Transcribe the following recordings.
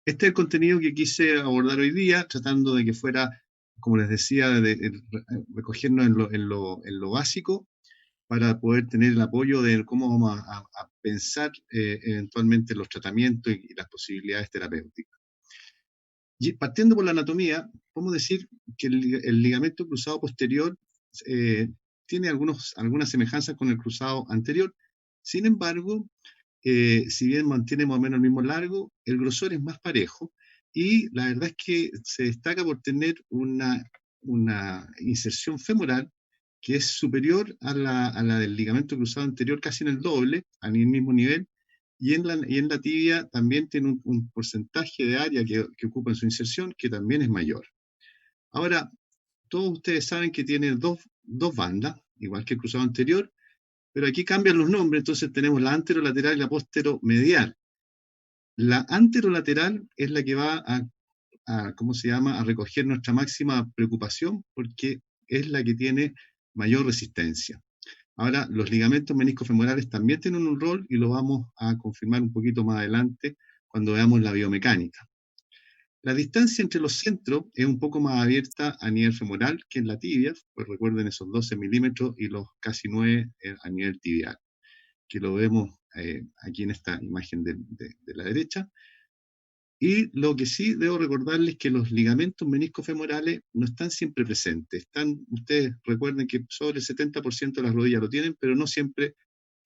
Este es el contenido que quise abordar hoy día, tratando de que fuera, como les decía, recogernos en lo básico para poder tener el apoyo de cómo vamos a pensar eventualmente los tratamientos y las posibilidades terapéuticas. Y partiendo por la anatomía, podemos decir que el ligamento cruzado posterior tiene algunas semejanzas con el cruzado anterior. Sin embargo, si bien mantiene más o menos el mismo largo, el grosor es más parejo y la verdad es que se destaca por tener una inserción femoral que es superior a la del ligamento cruzado anterior, casi en el doble, al mismo nivel, y en la tibia también tiene un porcentaje de área que ocupa en su inserción que también es mayor. Ahora, todos ustedes saben que tiene dos bandas, igual que el cruzado anterior, pero aquí cambian los nombres, entonces tenemos la anterolateral y la posteromedial. La anterolateral es la que va ¿cómo se llama?, a recoger nuestra máxima preocupación porque es la que tiene mayor resistencia. Ahora, los ligamentos meniscofemorales también tienen un rol y lo vamos a confirmar un poquito más adelante cuando veamos la biomecánica. La distancia entre los centros es un poco más abierta a nivel femoral que en la tibia, pues recuerden esos 12 milímetros y los casi 9 a nivel tibial, que lo vemos aquí en esta imagen de la derecha. Y lo que sí debo recordarles es que los ligamentos meniscofemorales no están siempre presentes. Ustedes recuerden que sobre el 70% de las rodillas lo tienen, pero no siempre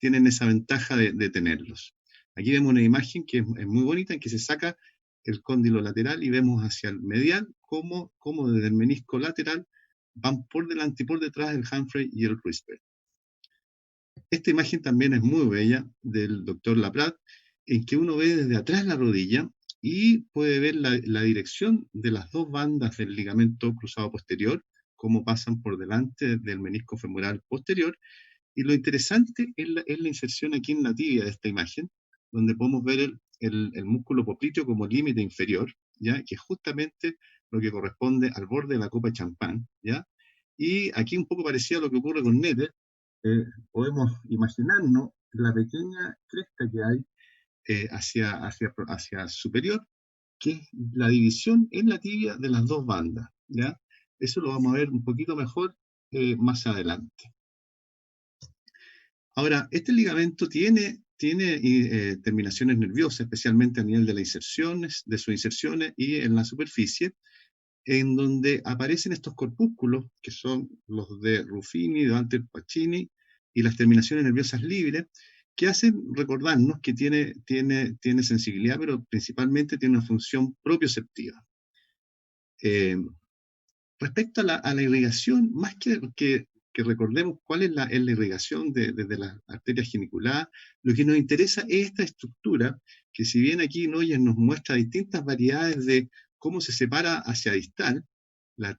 tienen esa ventaja de tenerlos. Aquí vemos una imagen que es muy bonita, en que se saca el cóndilo lateral y vemos hacia el medial cómo desde el menisco lateral van por delante y por detrás el Humphrey y el Crisper. Esta imagen también es muy bella del doctor Laprade, en que uno ve desde atrás la rodilla y puede ver la dirección de las dos bandas del ligamento cruzado posterior, cómo pasan por delante del menisco femoral posterior. Y lo interesante es la inserción aquí en la tibia de esta imagen, donde podemos ver el músculo popliteo como límite inferior, ¿ya?, que es justamente lo que corresponde al borde de la copa de champán, ¿ya? Y aquí un poco parecido a lo que ocurre con Nether, podemos imaginarnos la pequeña cresta que hay hacia superior, que es la división en la tibia de las dos bandas, ¿ya? Eso lo vamos a ver un poquito mejor más adelante. Ahora, este ligamento tiene terminaciones nerviosas, especialmente a nivel de sus inserciones y en la superficie, en donde aparecen estos corpúsculos, que son los de Ruffini, de Walter Pacini, y las terminaciones nerviosas libres, que hacen recordarnos que tiene sensibilidad, pero principalmente tiene una función propioceptiva. Respecto a la irrigación, más que recordemos cuál es la irrigación desde las arterias geniculadas, lo que nos interesa es esta estructura, que si bien aquí Noyes nos muestra distintas variedades de cómo se separa hacia distal, la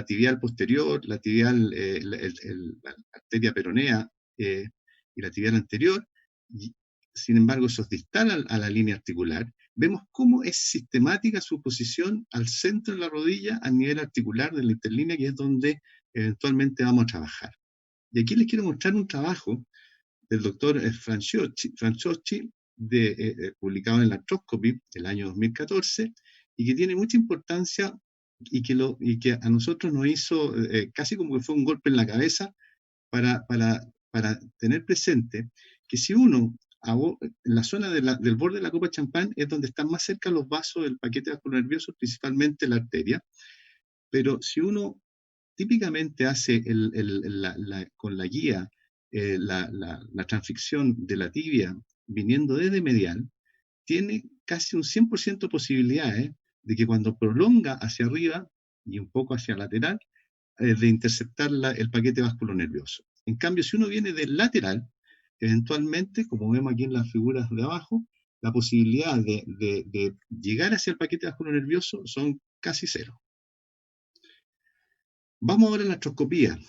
tibial posterior, la tibial, la arteria peronea y la tibial anterior, y, sin embargo, eso es distal a la línea articular. Vemos cómo es sistemática su posición al centro de la rodilla, a nivel articular de la interlínea, que es donde eventualmente vamos a trabajar. Y aquí les quiero mostrar un trabajo del doctor Francioschi, publicado en la Arthroscopy del año 2014, y que tiene mucha importancia y que a nosotros nos hizo casi como que fue un golpe en la cabeza para tener presente que si uno, en la zona del borde de la copa de champán es donde están más cerca los vasos del paquete vasculonervioso, principalmente la arteria, pero si uno típicamente hace con la guía la transficción de la tibia viniendo desde medial, tiene casi un 100% de posibilidades de que cuando prolonga hacia arriba y un poco hacia lateral, de interceptar el paquete vasculonervioso. En cambio, si uno viene del lateral, eventualmente, como vemos aquí en las figuras de abajo, la posibilidad de llegar hacia el paquete vasculonervioso son casi cero. Vamos ahora a la artroscopía.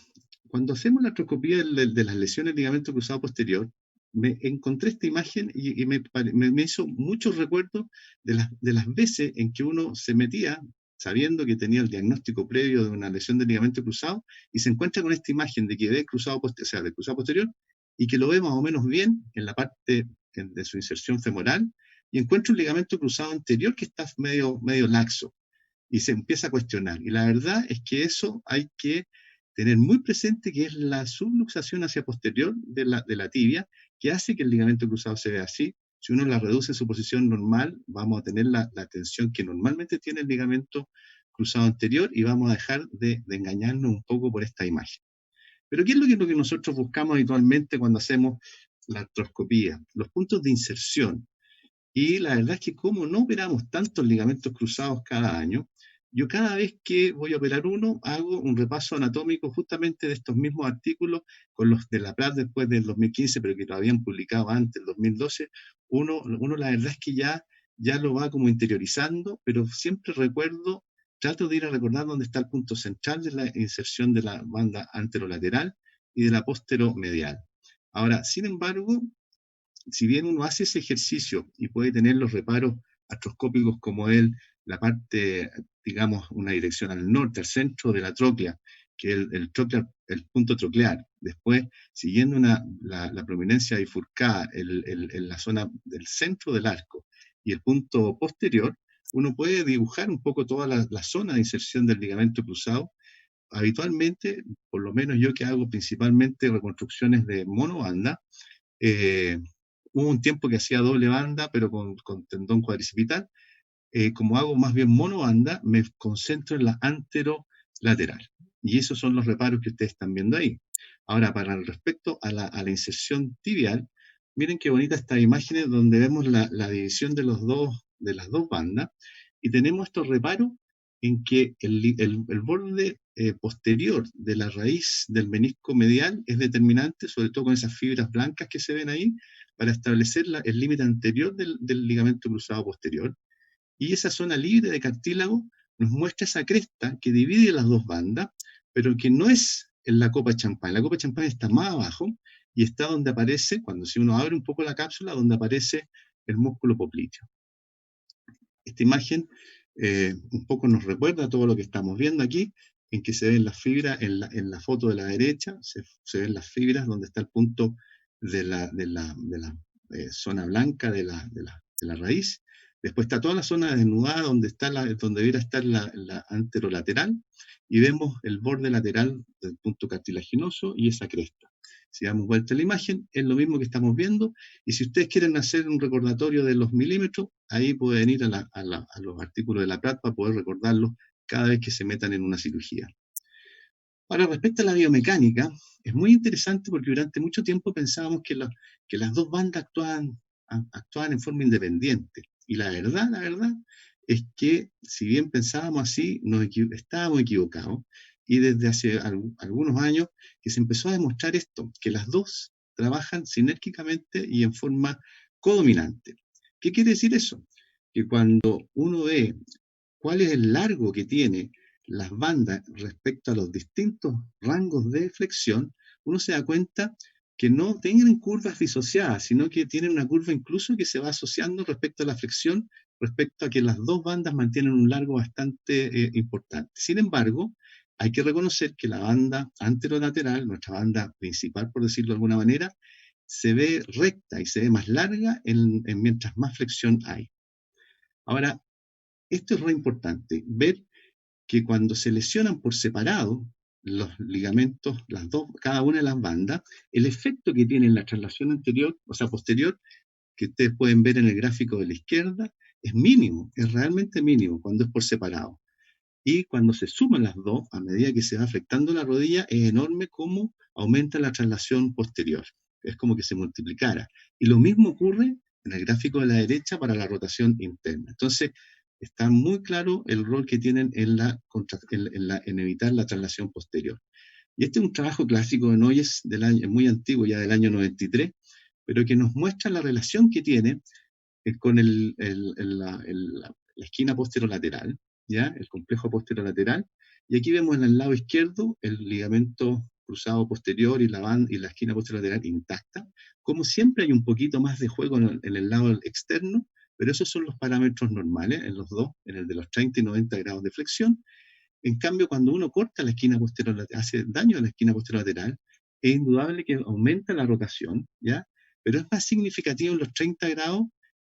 Cuando hacemos la artroscopía de las lesiones del ligamento cruzado posterior, me encontré esta imagen y me hizo muchos recuerdos de las veces en que uno se metía sabiendo que tenía el diagnóstico previo de una lesión del ligamento cruzado, y se encuentra con esta imagen de que ve cruzado, o sea, de cruzado posterior, y que lo ve más o menos bien en la parte de su inserción femoral, y encuentra un ligamento cruzado anterior que está medio laxo, y se empieza a cuestionar. Y la verdad es que eso hay que tener muy presente, que es la subluxación hacia posterior de la tibia, que hace que el ligamento cruzado se vea así. Si uno la reduce en su posición normal, vamos a tener la tensión que normalmente tiene el ligamento cruzado anterior, y vamos a dejar de engañarnos un poco por esta imagen. Pero ¿qué es lo que nosotros buscamos habitualmente cuando hacemos la artroscopía? Los puntos de inserción. Y la verdad es que como no operamos tantos ligamentos cruzados cada año, yo cada vez que voy a operar uno, hago un repaso anatómico justamente de estos mismos artículos, con los de la Prat después del 2015, pero que lo habían publicado antes, el 2012. Uno la verdad es que ya lo va como interiorizando, pero siempre recuerdo, trato de ir a recordar dónde está el punto central de la inserción de la banda anterolateral y de la posteromedial. Ahora, sin embargo, si bien uno hace ese ejercicio y puede tener los reparos artroscópicos como la parte, digamos, una dirección al norte, al centro de la tróclea, que es el punto troclear, después, siguiendo la prominencia bifurcada en la zona del centro del arco y el punto posterior, uno puede dibujar un poco toda la zona de inserción del ligamento cruzado. Habitualmente, por lo menos yo, que hago principalmente reconstrucciones de monobanda, eh, hubo un tiempo que hacía doble banda, pero con tendón cuadricipital. Como hago más bien monobanda, me concentro en la anterolateral. Y esos son los reparos que ustedes están viendo ahí. Ahora, para respecto a la inserción tibial, miren qué bonitas estas imágenes donde vemos la división de las dos bandas, y tenemos estos reparos en que el borde posterior de la raíz del menisco medial es determinante, sobre todo con esas fibras blancas que se ven ahí, para establecer el límite anterior del ligamento cruzado posterior. Y esa zona libre de cartílago nos muestra esa cresta que divide las dos bandas, pero que no es en la copa de champán. La copa de champán está más abajo y está donde aparece, cuando si uno abre un poco la cápsula, donde aparece el músculo popliteo. Esta imagen un poco nos recuerda todo lo que estamos viendo aquí, en que se ven las fibras, en la foto de la derecha, se ven las fibras donde está el punto de la zona blanca de la raíz. Después está toda la zona desnudada donde debiera estar la anterolateral, y vemos el borde lateral del punto cartilaginoso y esa cresta. Si damos vuelta a la imagen, es lo mismo que estamos viendo, y si ustedes quieren hacer un recordatorio de los milímetros, ahí pueden ir a los artículos de la Prat para poder recordarlos cada vez que se metan en una cirugía. Ahora, respecto a la biomecánica, es muy interesante porque durante mucho tiempo pensábamos que las dos bandas actuaban en forma independiente. Y la verdad es que, si bien pensábamos así, estábamos equivocados. Y desde hace algunos años que se empezó a demostrar esto, que las dos trabajan sinérgicamente y en forma codominante. ¿Qué quiere decir eso? Que cuando uno ve cuál es el largo que tiene las bandas respecto a los distintos rangos de flexión, uno se da cuenta que no tienen curvas disociadas, sino que tienen una curva incluso que se va asociando respecto a la flexión, respecto a que las dos bandas mantienen un largo bastante importante. Sin embargo, hay que reconocer que la banda anterolateral, nuestra banda principal, por decirlo de alguna manera, se ve recta y se ve más larga mientras más flexión hay. Ahora, esto es muy importante, ver que cuando se lesionan por separado los ligamentos, cada una de las bandas, el efecto que tiene en la traslación anterior, o sea, posterior, que ustedes pueden ver en el gráfico de la izquierda, es mínimo, es realmente mínimo cuando es por separado. Y cuando se suman las dos, a medida que se va afectando la rodilla, es enorme cómo aumenta la traslación posterior. Es como que se multiplicara. Y lo mismo ocurre en el gráfico de la derecha para la rotación interna. Entonces, está muy claro el rol que tienen en evitar la traslación posterior. Y este es un trabajo clásico de Noyes, muy antiguo, ya del año 93, pero que nos muestra la relación que tiene con la esquina posterolateral, ¿ya? El complejo posterolateral. Y aquí vemos en el lado izquierdo el ligamento cruzado posterior y la esquina posterolateral intacta. Como siempre hay un poquito más de juego en el lado externo, pero esos son los parámetros normales en los dos, en el de los 30 y 90 grados de flexión. En cambio, cuando uno corta la esquina posterior, hace daño a la esquina posterior lateral, es indudable que aumenta la rotación, ¿ya? Pero es más significativo en los 30 grados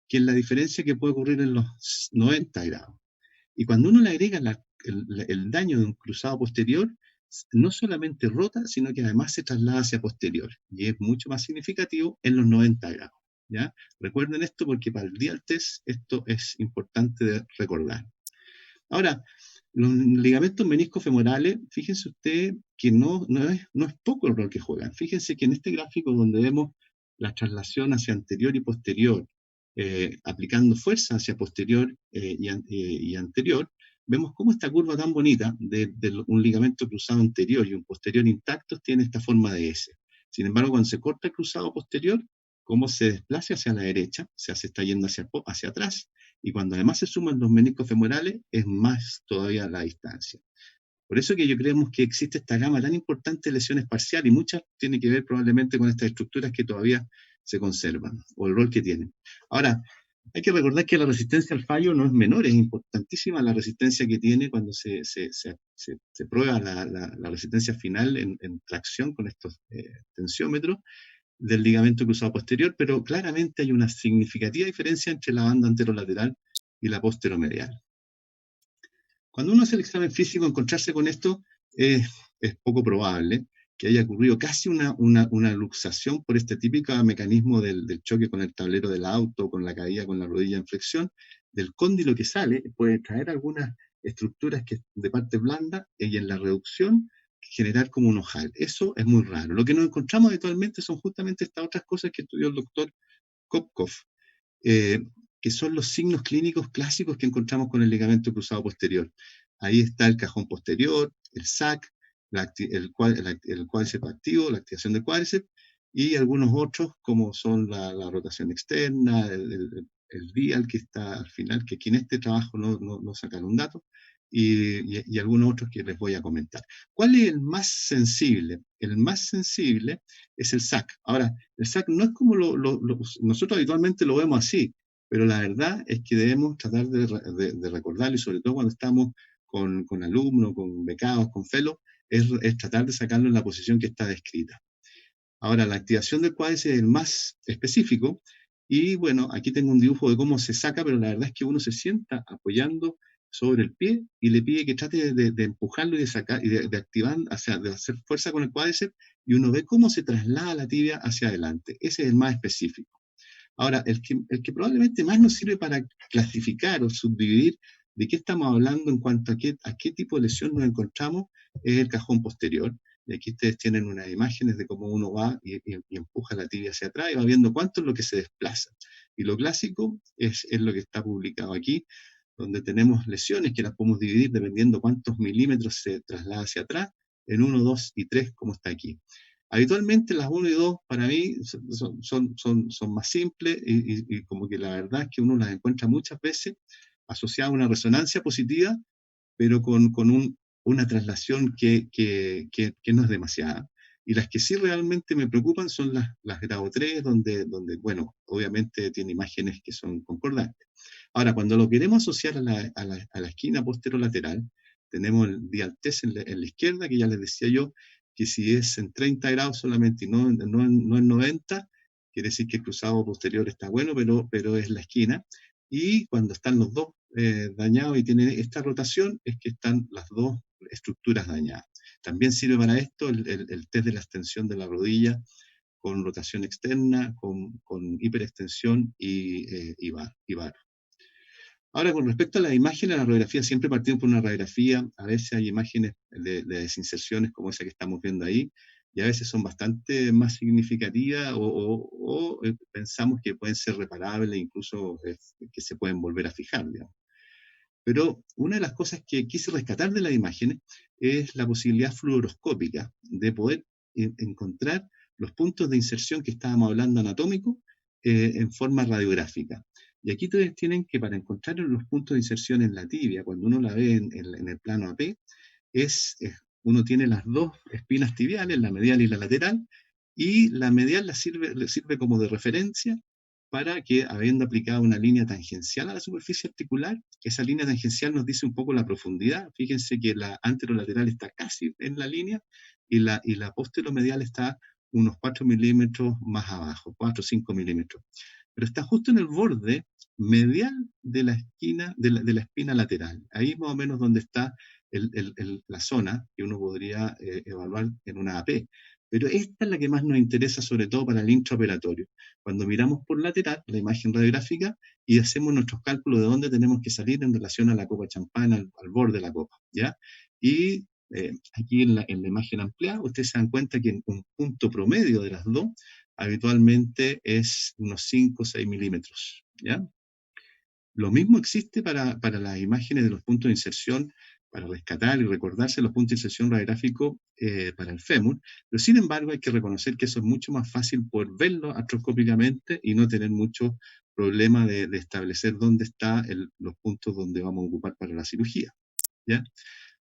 que en la diferencia que puede ocurrir en los 90 grados. Y cuando uno le agrega el daño de un cruzado posterior, no solamente rota, sino que además se traslada hacia posterior. Y es mucho más significativo en los 90 grados, ¿ya? Recuerden esto porque para el Dial Test esto es importante de recordar. Ahora, los ligamentos meniscofemorales, fíjense ustedes que no es poco el rol que juegan. Fíjense que en este gráfico donde vemos la traslación hacia anterior y posterior, aplicando fuerza hacia posterior y anterior, vemos cómo esta curva tan bonita de un ligamento cruzado anterior y un posterior intactos tiene esta forma de S. Sin embargo, cuando se corta el cruzado posterior, cómo se desplaza hacia la derecha, o sea, se está yendo hacia atrás, y cuando además se suman los meniscos femorales, es más todavía la distancia. Por eso que yo creemos que existe esta gama tan importante de lesiones parciales, y muchas tienen que ver probablemente con estas estructuras que todavía se conservan, o el rol que tienen. Ahora, hay que recordar que la resistencia al fallo no es menor, es importantísima la resistencia que tiene cuando se prueba la resistencia final en tracción con estos tensiómetros del ligamento cruzado posterior, pero claramente hay una significativa diferencia entre la banda anterolateral y la posteromedial. Cuando uno hace el examen físico, encontrarse con esto es poco probable que haya ocurrido casi una luxación por este típico mecanismo del choque con el tablero del auto, con la caída con la rodilla en flexión, del cóndilo que sale, puede traer algunas estructuras de parte blanda y en la reducción generar como un ojal. Eso es muy raro. Lo que nos encontramos habitualmente son justamente estas otras cosas que estudió el doctor Kopkov, que son los signos clínicos clásicos que encontramos con el ligamento cruzado posterior. Ahí está el cajón posterior, el SAC, el cuádriceps activo, la activación del cuádriceps, y algunos otros como son la rotación externa, el dial que está al final, que aquí en este trabajo no sacaron un dato, y algunos otros que les voy a comentar. ¿Cuál es el más sensible? El más sensible es el SAC. Ahora, el SAC no es como nosotros habitualmente lo vemos así, pero la verdad es que debemos tratar de recordarlo, y sobre todo cuando estamos con alumnos, con becados, con fellows, es tratar de sacarlo en la posición que está descrita. Ahora, la activación del cuádriceps es el más específico, y bueno, aquí tengo un dibujo de cómo se saca, pero la verdad es que uno se sienta apoyando sobre el pie y le pide que trate de empujarlo y de sacar y de activar, de hacer fuerza con el cuádriceps, y uno ve cómo se traslada la tibia hacia adelante. Ese es el más específico. Ahora, el que probablemente más nos sirve para clasificar o subdividir de qué estamos hablando en cuanto a qué tipo de lesión nos encontramos es el cajón posterior. Y aquí ustedes tienen unas imágenes de cómo uno va y empuja la tibia hacia atrás y va viendo cuánto es lo que se desplaza. Y lo clásico es lo que está publicado aquí, donde tenemos lesiones que las podemos dividir dependiendo cuántos milímetros se traslada hacia atrás, en 1, 2 y 3, como está aquí. Habitualmente las 1 y 2 para mí son más simples, y como que la verdad es que uno las encuentra muchas veces asociadas a una resonancia positiva, pero con una traslación que no es demasiada. Y las que sí realmente me preocupan son las grado 3, donde, bueno, obviamente tiene imágenes que son concordantes. Ahora, cuando lo queremos asociar a la esquina posterolateral, tenemos el dial test en la izquierda, que ya les decía yo, que si es en 30 grados solamente y no en 90, quiere decir que el cruzado posterior está bueno, pero es la esquina. Y cuando están los dos dañados y tienen esta rotación, es que están las dos estructuras dañadas. También sirve para esto el test de la extensión de la rodilla con rotación externa, con hiperextensión y bar. Ahora, con respecto a las imágenes, la radiografía siempre partimos por una radiografía. A veces hay imágenes de desinserciones como esa que estamos viendo ahí, y a veces son bastante más significativas o pensamos que pueden ser reparables, incluso que se pueden volver a fijar, digamos. Pero una de las cosas que quise rescatar de las imágenes es la posibilidad fluoroscópica de poder encontrar los puntos de inserción que estábamos hablando anatómico en forma radiográfica. Y aquí ustedes tienen que, para encontrar los puntos de inserción en la tibia, cuando uno la ve en el plano AP, uno tiene las dos espinas tibiales, la medial y la lateral, y la medial le sirve como de referencia, para que, habiendo aplicado una línea tangencial a la superficie articular, esa línea tangencial nos dice un poco la profundidad. Fíjense que la anterolateral está casi en la línea y la posteromedial está unos 4 milímetros más abajo, 4 o 5 milímetros. Pero está justo en el borde medial de la esquina, de la espina lateral. Ahí más o menos donde está la zona que uno podría evaluar en una AP. Pero esta es la que más nos interesa, sobre todo para el intraoperatorio. Cuando miramos por lateral la imagen radiográfica y hacemos nuestros cálculos de dónde tenemos que salir en relación a la copa champán, al borde de la copa, ¿ya? Y aquí en la imagen ampliada, ustedes se dan cuenta que un punto promedio de las dos habitualmente es unos 5 o 6 milímetros, ¿ya? Lo mismo existe para las imágenes de los puntos de inserción, para rescatar y recordarse los puntos de inserción radiográfico para el fémur, pero sin embargo hay que reconocer que eso es mucho más fácil poder verlo artroscópicamente y no tener mucho problema de establecer dónde están los puntos donde vamos a ocupar para la cirugía, ¿ya?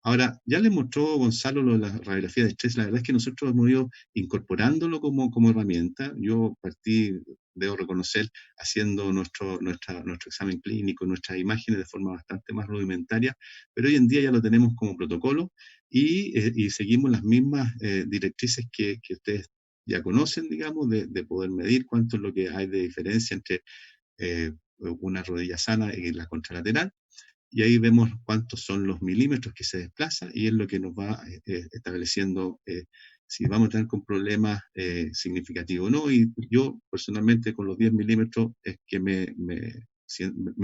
Ahora, ya les mostró Gonzalo lo de la radiografía de estrés. La verdad es que nosotros hemos ido incorporándolo como herramienta. Yo partí, debo reconocer, haciendo nuestro examen clínico, nuestras imágenes de forma bastante más rudimentaria, pero hoy en día ya lo tenemos como protocolo y seguimos las mismas directrices que ustedes ya conocen, digamos, de poder medir cuánto es lo que hay de diferencia entre una rodilla sana y la contralateral. Y ahí vemos cuántos son los milímetros que se desplaza y es lo que nos va estableciendo si vamos a tener con problemas significativos o no. Y yo personalmente con los 10 milímetros es que me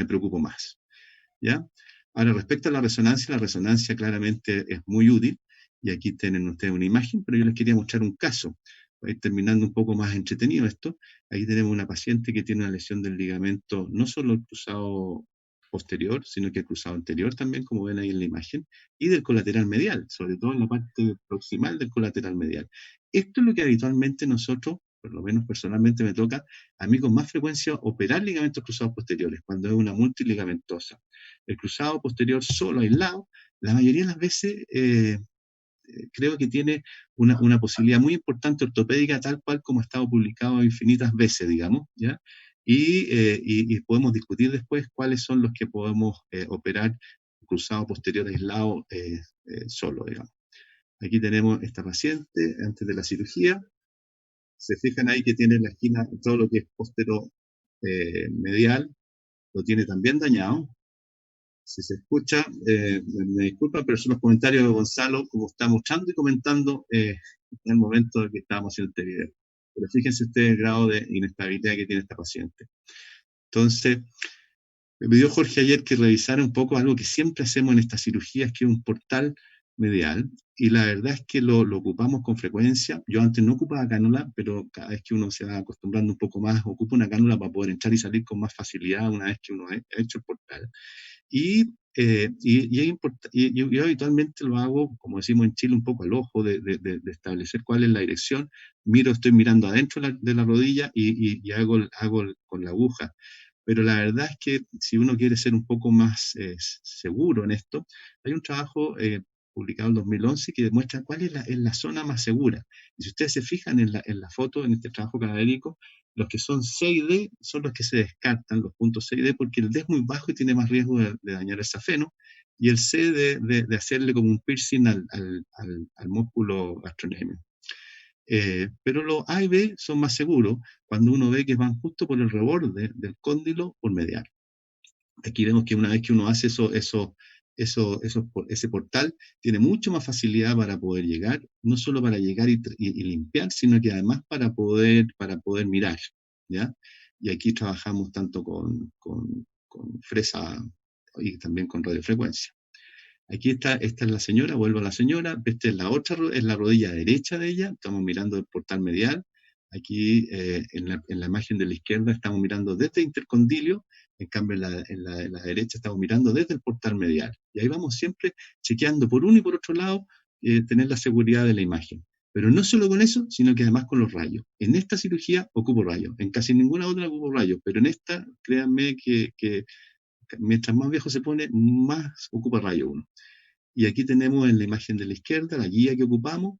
preocupo más, ¿ya? Ahora, respecto a la resonancia claramente es muy útil y aquí tienen ustedes una imagen, pero yo les quería mostrar un caso. Para ir terminando un poco más entretenido esto, ahí tenemos una paciente que tiene una lesión del ligamento, no solo el cruzado posterior, sino que el cruzado anterior también, como ven ahí en la imagen, y del colateral medial, sobre todo en la parte proximal del colateral medial. Esto es lo que habitualmente nosotros, por lo menos personalmente me toca, a mí con más frecuencia operar ligamentos cruzados posteriores, cuando es una multiligamentosa. El cruzado posterior solo, aislado, la mayoría de las veces creo que tiene una posibilidad muy importante ortopédica, tal cual como ha estado publicado infinitas veces, digamos, ¿ya? Y podemos discutir después cuáles son los que podemos operar cruzado posterior aislado solo, digamos. Aquí tenemos esta paciente antes de la cirugía. Se fijan ahí que tiene la esquina, todo lo que es postero medial, lo tiene también dañado. Si se escucha, me disculpa, pero son los comentarios de Gonzalo, como está mostrando y comentando en el momento en que estábamos haciendo este video. Pero fíjense ustedes el grado de inestabilidad que tiene esta paciente. Entonces, me pidió Jorge ayer que revisara un poco algo que siempre hacemos en estas cirugías, que es un portal medial, y la verdad es que lo ocupamos con frecuencia. Yo antes no ocupaba cánula, pero cada vez que uno se va acostumbrando un poco más, ocupa una cánula para poder entrar y salir con más facilidad una vez que uno ha hecho el portal. Yo habitualmente lo hago, como decimos en Chile, un poco al ojo de establecer cuál es la dirección. Estoy mirando adentro de la rodilla y hago con la aguja. Pero la verdad es que si uno quiere ser un poco más seguro en esto, hay un trabajo publicado en 2011 que demuestra cuál es la zona más segura. Y si ustedes se fijan en la foto, en este trabajo cadavérico, los que son C y D son los que se descartan, los puntos C y D, porque el D es muy bajo y tiene más riesgo de dañar el safeno, y el C de hacerle como un piercing al músculo gastrocnemio. Pero los A y B son más seguros cuando uno ve que van justo por el reborde del cóndilo por medial. Aquí vemos que una vez que uno hace ese portal, tiene mucho más facilidad para poder llegar, no solo para llegar y limpiar, sino que además para poder mirar, ¿ya? Y aquí trabajamos tanto con fresa y también con radiofrecuencia. Aquí esta es la señora, vuelvo a la señora, esta es la otra, es la rodilla derecha de ella, estamos mirando el portal medial. Aquí en la imagen de la izquierda estamos mirando desde el intercondilio, en cambio en la derecha estamos mirando desde el portal medial. Y ahí vamos siempre chequeando por uno y por otro lado, tener la seguridad de la imagen. Pero no solo con eso, sino que además con los rayos. En esta cirugía ocupo rayos, en casi ninguna otra ocupo rayos, pero en esta, créanme que mientras más viejo se pone, más ocupa rayo uno. Y aquí tenemos en la imagen de la izquierda la guía que ocupamos.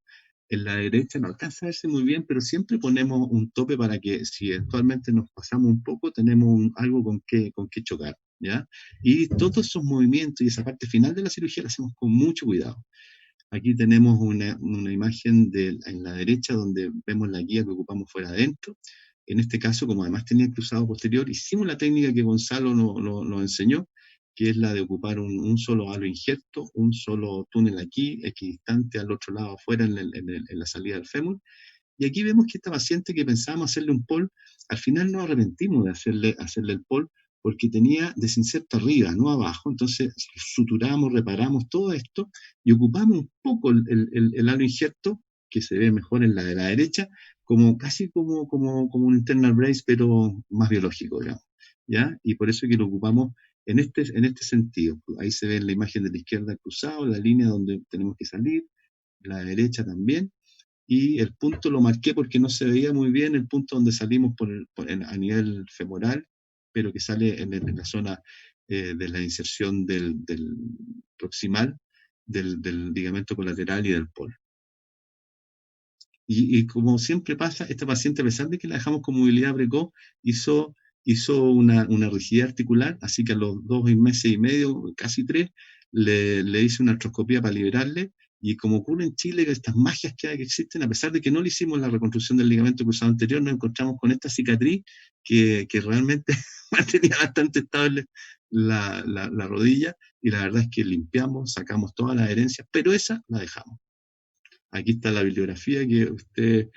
En la derecha no alcanza a verse muy bien, pero siempre ponemos un tope para que si eventualmente nos pasamos un poco, tenemos algo con qué chocar, ¿ya? Y todos esos movimientos y esa parte final de la cirugía la hacemos con mucho cuidado. Aquí tenemos una imagen en la derecha donde vemos la guía que ocupamos fuera adentro. En este caso, como además tenía el cruzado posterior, hicimos la técnica que Gonzalo nos enseñó, que es la de ocupar un solo halo injerto, un solo túnel aquí, equidistante al otro lado afuera en la salida del fémur. Y aquí vemos que esta paciente que pensábamos hacerle un POL, al final nos arrepentimos de hacerle el POL porque tenía desinserto arriba, no abajo. Entonces suturamos, reparamos todo esto y ocupamos un poco el halo injerto, que se ve mejor en la de la derecha, casi como un internal brace, pero más biológico, digamos. ¿Ya? Y por eso que lo ocupamos en este sentido. Ahí se ve en la imagen de la izquierda cruzado, la línea donde tenemos que salir, la derecha también, y el punto lo marqué porque no se veía muy bien el punto donde salimos a nivel femoral, pero que sale en la zona de la inserción del proximal, del ligamento colateral y del polo. Y como siempre pasa, esta paciente, a pesar de que la dejamos con movilidad precoz, hizo una rigidez articular, así que a los 2 meses y medio, casi 3, le hice una artroscopía para liberarle, y como ocurre en Chile, que estas magias que existen, a pesar de que no le hicimos la reconstrucción del ligamento cruzado anterior, nos encontramos con esta cicatriz que realmente mantenía bastante estable la rodilla, y la verdad es que limpiamos, sacamos todas las herencias, pero esa la dejamos. Aquí está la bibliografía que ustedes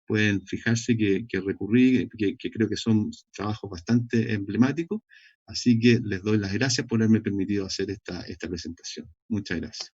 pueden fijarse que recurrí, que creo que son trabajos bastante emblemáticos. Así que les doy las gracias por haberme permitido hacer esta presentación. Muchas gracias.